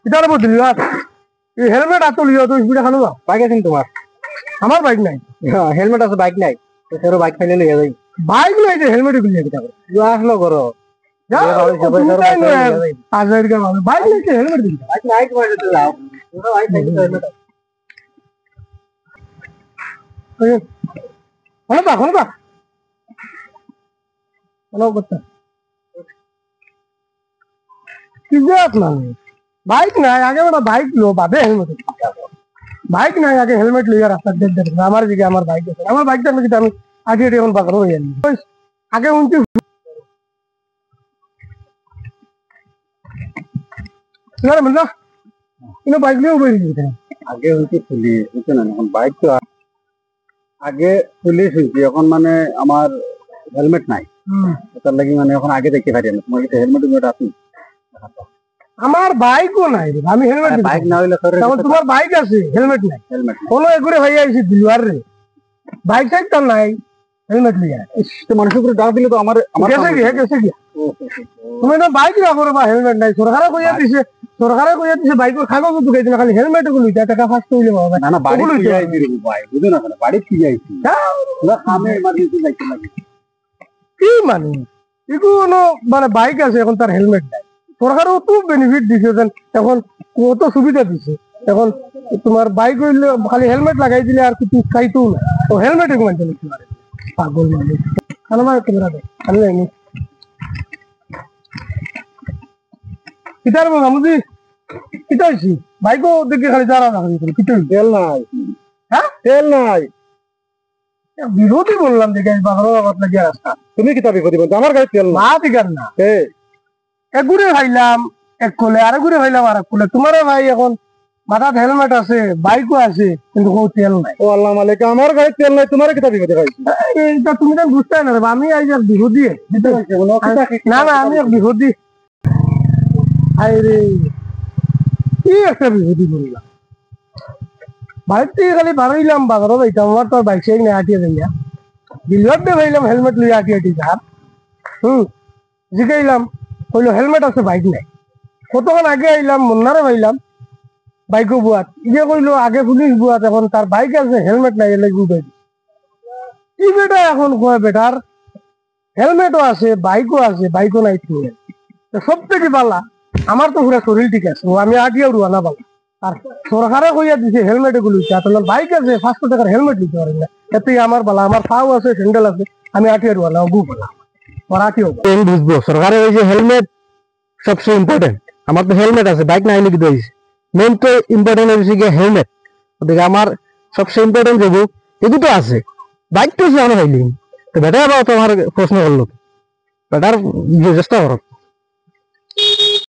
ইতার উপর দিলি এই হেলমেট আতো লিও তো স্পিডে খানো বাইক আছে তোমার আমার বাইক নাই হ্যাঁ হেলমেট আছে বাইক নাই তো সেরো বাইক ফাইলে লইয়া যাই বাইক নাই যে হেলমেট গুলি দিতে হবে যা আসলো করো বাইক নাই হেলমেট দিতে বাইক নাই তোমার তো যাও পুরো বাইক নাই হেলমেট হলো বা হলো বচ্চা কি জাত না বাইক নাই আগে বড় বাইক লো বাদে হেলমেট বাইক নাই আগে হেলমেট লইয়া রাস্তা দেখ আমার দিকে আমার বাইক আছে আমার বাইকটা নাকি আমি আগে এখন বাকর হয়ে যাই আগে উনতি না মানে ইনো বাইক লিয়ে উবে দিতে আগে উনতি পুলিশ বুঝছো না এখন বাইক তো আগে পুলিশ হইছি এখন মানে আমার হেলমেট নাই তার লাগি মানে এখন আগে দেখতে পারি না তোমার কাছে হেলমেট আছে আমার বাইকও নাই রে আমি হেলমেট বাইক না হইলে তখন তোমার বাইক আছে হেলমেট নাই হেলমেট কোনো একরে ভাই আইছি দিলওয়ার রে বাইক সাইড তো নাই হেলমেট লিয়া তো মানুষ উপরে ডাক দিলে তো আমার গেছে কি তুমি না বাইক রাখো রে বা হেলমেট নাই সরকারে কইয়া দিছে বাইকের কাগজ তো গাইছে না খালি হেলমেট গুলো টাকা ফাস্ট হইলে বাবা না না বাড়ি কি আইছি রে ভাই বুঝো না বাড়ি কি আইছি না কামে এমার্জেন্সি যাইতে লাগে কি মানে ইগুনো মানে বাইক আছে এখন তার হেলমেট নাই সরকারও তো বেনিফিট দিছে এখন কত সুবিধা দিছে এখন তোমার বাইক হইলে খালি হেলমেট লাগাই দিলে আর কিছু চাইতো না তো হেলমেট একমান চলে পাগল মানে আমার ক্যামেরা দে আমি যাইনি কিতার বল আমুদি কিতাইছি বাইকও দেখে খালি যারা না কিতাই তেল নাই হ্যাঁ তেল নাই বিরোধী বললাম দেখে বাবার বাবার লাগে রাস্তা তুমি কিতা বিরোধী বলছো আমার গাড়ি তেল না দিগার না এক ঘুরে ভাইলাম এক কোলে আর ঘুরে ভাইলাম আর এক কোলে তোমার ভাই এখন মাথার হেলমেট আছে বাইকও আছে কিন্তু কোনো তেল নাই ও আল্লাহ মালিক আমার গাড়ি তেল নাই তোমার কিতা বিপদে ভাই এইটা তুমি তো বুঝতে না আমি আই যার বিরোধী না না আমি এক বিরোধী আই রে কি একটা বিরোধী বললাম বাইক থেকে খালি বাড়াইলাম বাজারও যাইতাম আমার তো বাইক সাইক নিয়ে আটিয়ে যাইয়া বিলবাদ দিয়ে ভাইলাম হেলমেট লইয়া আটি যার জিগাইলাম কইলো হেলমেট আছে বাইক নাই কতক্ষণ আগে আইলাম মুন্নারে ভাইলাম বাইকও বুয়াত ইয়ে কইলো আগে পুলিশ বুয়াত এখন তার বাইক আছে হেলমেট নাই এলে গুবাই কি বেটা এখন কয় বেটার হেলমেটও আছে বাইকও নাই সব থেকে পালা আমার তো পুরা শরীর ঠিক আছে আমি আটিয়া উড়া না পালা আর সরকারে কইয়া দিছে হেলমেট গুলো তোমার বাইক আছে 500 টাকার হেলমেট দিতে পারেন না এতে আমার বালা আমার পাও আছে স্যান্ডেল আছে আমি আটিয়া উড়া না গু পালা বুঝবো সরকারের ওই যে হেলমেট সবচেয়ে ইম্পর্টেন্ট আমার তো হেলমেট আছে বাইক নাই লিখে দিয়েছে মেন তো ইম্পর্টেন্ট হচ্ছে গিয়ে হেলমেট ওদিকে আমার সবচেয়ে ইম্পর্টেন্ট যেগুলো এই দুটো আছে বাইক তো আমি হইলি তো বেটা আবার তোমার প্রশ্ন করলো বেটার চেষ্টা করো